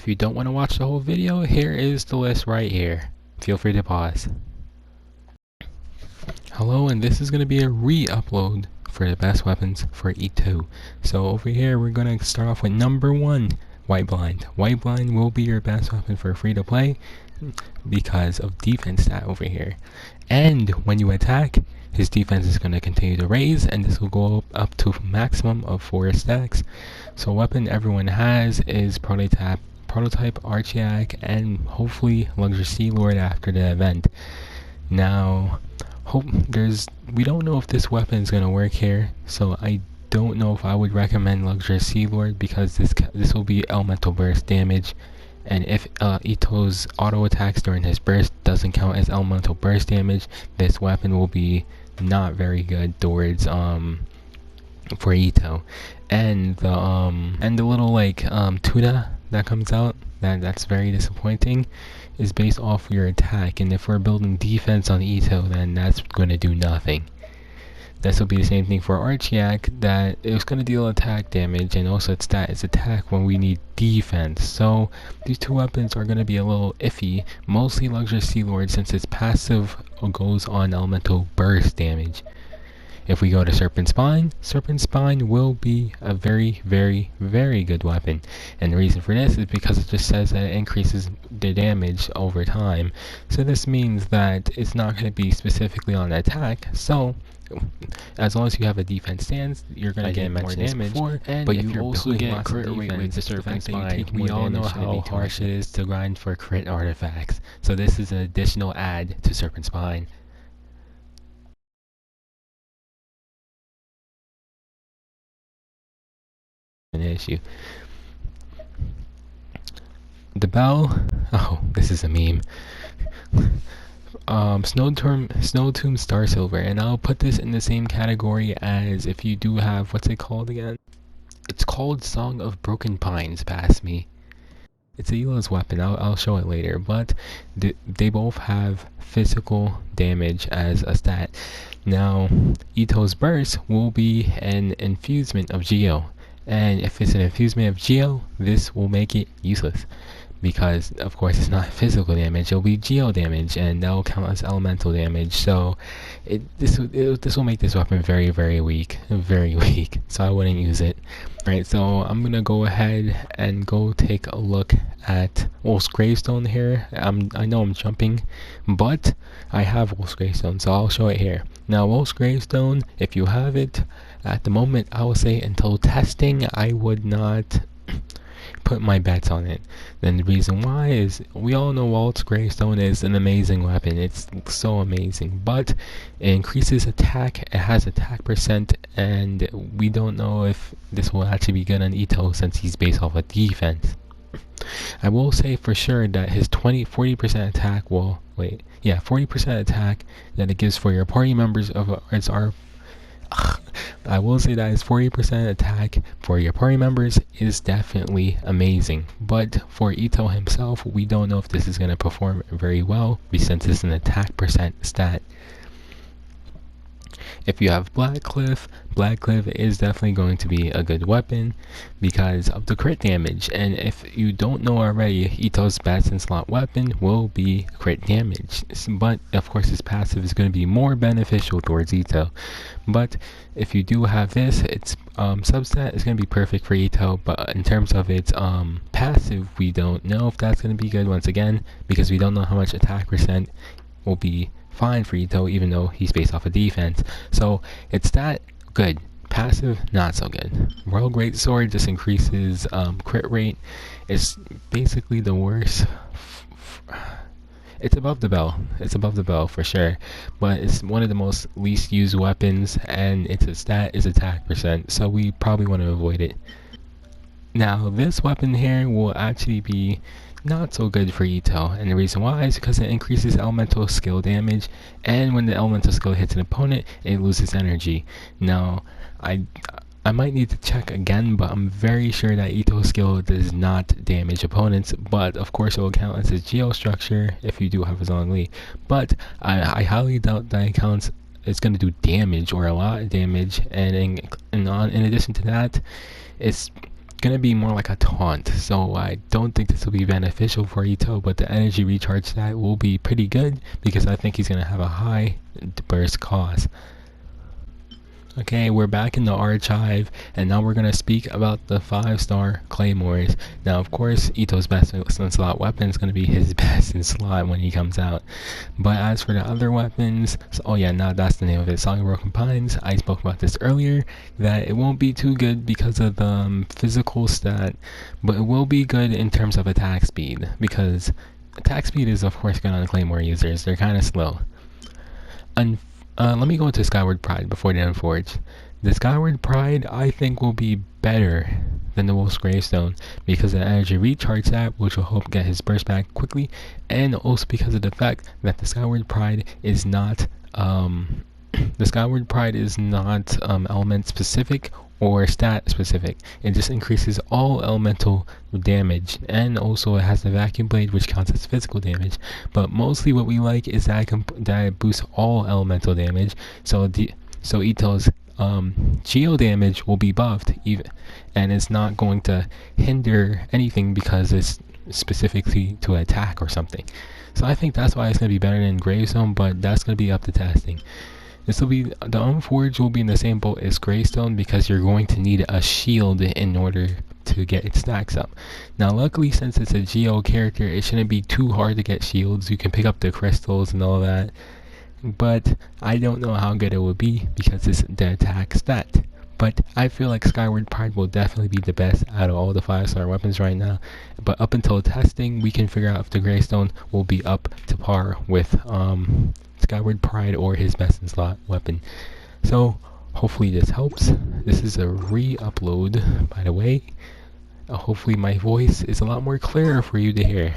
if you don't want to watch the whole video, here is the list right here. Feel free to pause. Hello, and this is going to be a re-upload for the best weapons for Itto. So over here, we're going to start off with number 1, Whiteblind. Whiteblind will be your best weapon for free to play because of defense stat over here. And when you attack, his defense is going to continue to raise, and this will go up to a maximum of 4 stacks. So weapon everyone has is Prototype, Archiac, and hopefully Luxury Sea Lord after the event. Now, we don't know if this weapon is going to work here, so I don't know if I would recommend Luxury Sea Lord because this will be elemental burst damage, and if Itto's auto attacks during his burst doesn't count as elemental burst damage, this weapon will be not very good towards for Itto. And the little tuna that comes out, that's very disappointing, is based off your attack, and if we're building defense on Itto, then that's going to do nothing. This will be the same thing for Archiac, that it's going to deal attack damage, and also its stat is attack when we need defense. So these two weapons are going to be a little iffy, mostly Luxury Sea Lord since its passive goes on elemental burst damage. If we go to Serpent Spine will be a very, very, very good weapon. And the reason for this is because it just says that it increases the damage over time. So this means that it's not going to be specifically on attack. So as long as you have a defense stance, you're going to get more damage. But you also get crit rate with the Serpent Spine. We all know how harsh it is to grind for crit artifacts. So this is an additional add to Serpent Spine. An issue. The bell. Oh, this is a meme. Snow Tomb Starsilver, and I'll put this in the same category as if you do have, what's it called again? It's called Song of Broken Pines. Pass me. It's a Elo's weapon. I'll show it later, but they both have physical damage as a stat. Now, Itto's burst will be an infusement of Geo. And if it's an infusement of Geo, this will make it useless. Because, of course, it's not physical damage, it'll be Geo damage, and that will count as elemental damage. So, this will make this weapon very, very weak. Very weak. So I wouldn't use it. Alright, so I'm going to go ahead and go take a look at Wolf's Gravestone here. I know I'm jumping, but I have Wolf's Gravestone, so I'll show it here. Now, Wolf's Gravestone, if you have it, at the moment, I will say until testing, I would not put my bets on it. Then the reason why is we all know Wolf's Gravestone is an amazing weapon. It's so amazing, but it increases attack. It has attack percent, and we don't know if this will actually be good on Itto since he's based off of defense. I will say for sure that his 40% attack will 40% attack that it gives for your party members I will say that his 40% attack for your party members is definitely amazing, but for Itto himself, we don't know if this is going to perform very well since it's an attack percent stat. If you have Blackcliff is definitely going to be a good weapon because of the crit damage. And if you don't know already, Itto's best in slot weapon will be crit damage. But of course his passive is going to be more beneficial towards Itto. But if you do have this, its substat is going to be perfect for Itto. But in terms of its passive, we don't know if that's going to be good once again because we don't know how much attack percent will be fine for Itto, even though he's based off of defense. So it's that good. Passive, not so good. Royal Greatsword just increases crit rate. It's basically the worst. It's above the bell. It's above the bell for sure. But it's one of the most least used weapons, and its stat is attack percent. So we probably want to avoid it. Now this weapon here will actually be not so good for Itto, and the reason why is because it increases elemental skill damage, and when the elemental skill hits an opponent, it loses energy. Now, I might need to check again, but I'm very sure that Itto's skill does not damage opponents, but of course it will count as a geo structure if you do have a Zhongli. But I highly doubt that it counts. It's going to do damage or a lot of damage, and in addition to that, it's gonna be more like a taunt, so I don't think this will be beneficial for Itto, but the energy recharge stat will be pretty good because I think he's gonna have a high burst cost. Okay, we're back in the archive, and now we're going to speak about the 5-star claymores. Now, of course, Itto's best in slot weapon is going to be his best in slot when he comes out. But as for the other weapons, oh yeah, now that's the name of it, Song of Broken Pines. I spoke about this earlier, that it won't be too good because of the physical stat, but it will be good in terms of attack speed, because attack speed is of course good on the claymore users. They're kind of slow. Let me go into Skyward Pride before the Unforged. The Skyward Pride, I think, will be better than the Wolf's Gravestone because of the energy recharge stat, which will help get his burst back quickly, and also because of the fact that the Skyward Pride is not element specific or stat specific. It just increases all elemental damage, and also it has the vacuum blade, which counts as physical damage. But mostly what we like is that it boosts all elemental damage. So Itto's geo damage will be buffed, and it's not going to hinder anything because it's specifically to attack or something. So I think that's why it's going to be better than Gravestone, but that's going to be up to testing. The Unforged will be in the same boat as Greystone because you're going to need a shield in order to get its stacks up. Now luckily, since it's a Geo character, it shouldn't be too hard to get shields. You can pick up the crystals and all that, but I don't know how good it will be because it's the attack stat. But I feel like Skyward Pride will definitely be the best out of all the 5-star weapons right now. But up until testing, we can figure out if the Greystone will be up to par with Skyward Pride or his best in slot weapon. So hopefully this helps. This is a re-upload, by the way. Hopefully my voice is a lot more clearer for you to hear.